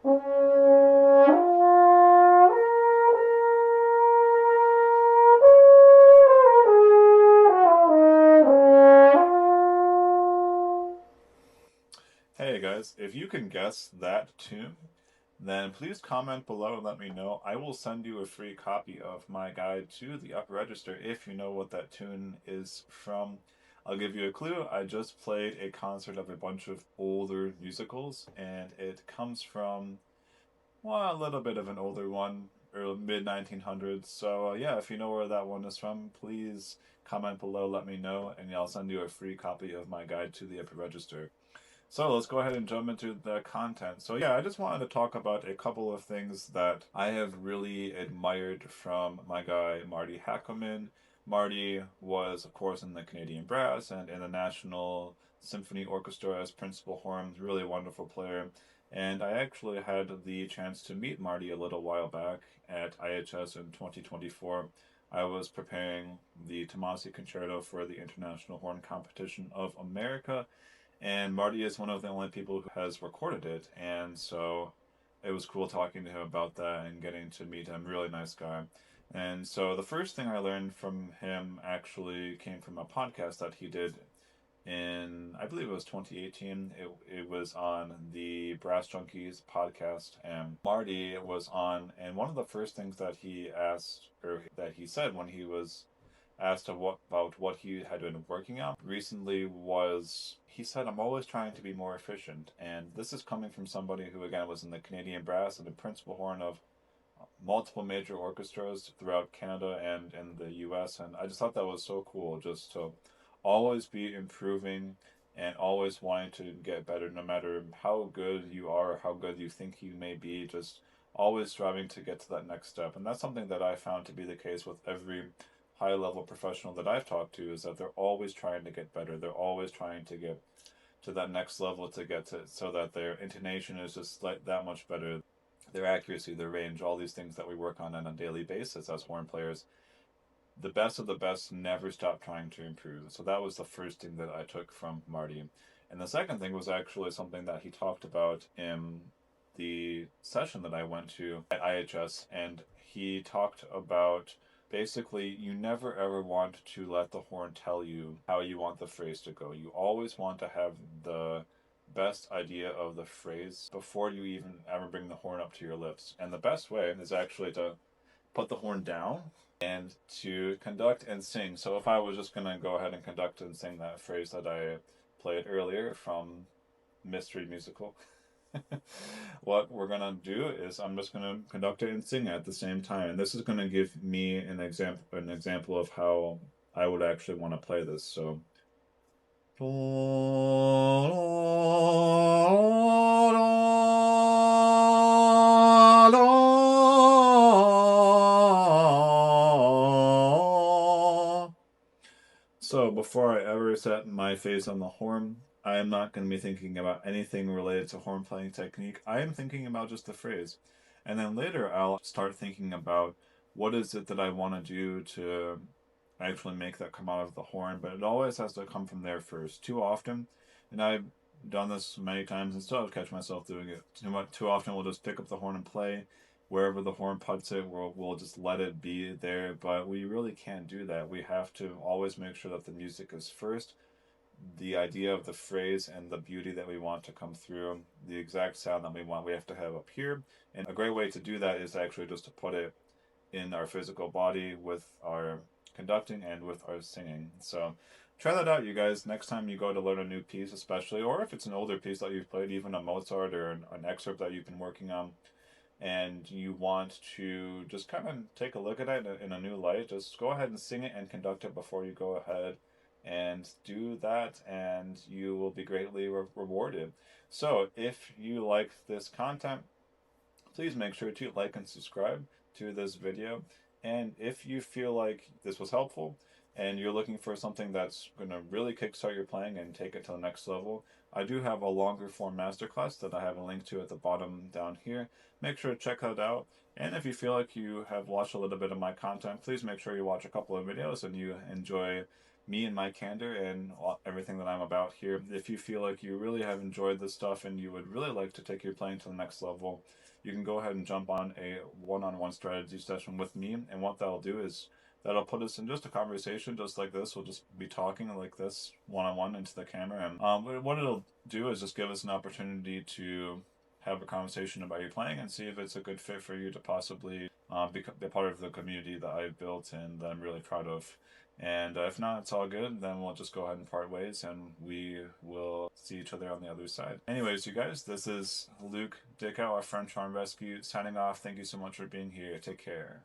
Hey guys, if you can guess that tune, then please comment below and let me know. I will send you a free copy of my guide to the upper register if you know what that tune is from. I'll give you a clue. I just played a concert of a bunch of older musicals, and it comes from, well, a little bit of an older one, early mid 1900s. So yeah, if you know where that one is from, please comment below, let me know, and I'll send you a free copy of my guide to the upper register. So let's go ahead and jump into the content. So yeah, I just wanted to talk about a couple of things that I have really admired from my guy, Marty Hackelman. Marty was, of course, in the Canadian Brass and in the National Symphony Orchestra as principal horn, really wonderful player. And I actually had the chance to meet Marty a little while back at IHS in 2024. I was preparing the Tomasi Concerto for the International Horn Competition of America, and Marty is one of the only people who has recorded it, and so it was cool talking to him about that and getting to meet him. Really nice guy. And so the first thing I learned from him actually came from a podcast that he did in, I believe it was 2018. It was on the Brass Junkies podcast, and Marty was on. And one of the first things that he asked, or that he said when he was asked about what he had been working on recently, was he said, "I'm always trying to be more efficient." And this is coming from somebody who, again, was in the Canadian Brass and the principal horn of multiple major orchestras throughout Canada and in the US. And I just thought that was so cool, just to always be improving and always wanting to get better, no matter how good you are or how good you think you may be, just always striving to get to that next step. And that's something that I found to be the case with every high level professional that I've talked to, is that they're always trying to get better. They're always trying to get to that next level, to get to, so that their intonation is just like that much better, their accuracy, their range, all these things that we work on a daily basis as horn players. The best of the best never stop trying to improve. So that was the first thing that I took from Marty. And the second thing was actually something that he talked about in the session that I went to at IHS. And he talked about, basically, you never ever want to let the horn tell you how you want the phrase to go. You always want to have the best idea of the phrase before you even ever bring the horn up to your lips. And the best way is actually to put the horn down and to conduct and sing. So if I was just going to go ahead and conduct and sing that phrase that I played earlier from Mystery Musical, what we're going to do is I'm just going to conduct it and sing it at the same time. And this is going to give me an example of how I would actually want to play this. So so before I ever set my face on the horn, I am not going to be thinking about anything related to horn playing technique. I am thinking about just the phrase. And then later I'll start thinking about what is it that I want to do to actually make that come out of the horn, but it always has to come from there first. Too often, and I've done this many times and still catch myself doing it too often, we'll just pick up the horn and play wherever the horn puts it. We'll just let it be there, but we really can't do that. We have to always make sure that the music is first, the idea of the phrase and the beauty that we want to come through, the exact sound that we want, we have to have up here. And a great way to do that is actually just to put it in our physical body with our conducting and with our singing. So try that out, you guys, next time you go to learn a new piece, especially, or if it's an older piece that you've played, even a Mozart or an excerpt that you've been working on, and you want to just kind of take a look at it in a new light, just go ahead and sing it and conduct it before you go ahead and do that, and you will be greatly rewarded. So if you like this content, please make sure to like and subscribe to this video. And if you feel like this was helpful and you're looking for something that's going to really kickstart your playing and take it to the next level, I do have a longer form masterclass that I have a link to at the bottom down here. Make sure to check that out. And if you feel like you have watched a little bit of my content, please make sure you watch a couple of videos and you enjoy me and my candor and everything that I'm about here. If you feel like you really have enjoyed this stuff and you would really like to take your playing to the next level, you can go ahead and jump on a one-on-one strategy session with me. And what that'll do is that'll put us in just a conversation just like this. We'll just be talking like this one-on-one into the camera. And what it'll do is just give us an opportunity to have a conversation about your playing and see if it's a good fit for you to possibly be part of the community that I've built and that I'm really proud of. And if not, it's all good. Then we'll just go ahead and part ways and we will see each other on the other side. Anyways, you guys, this is Luke Dickow, our friend Charm Rescue, signing off. Thank you so much for being here. Take care.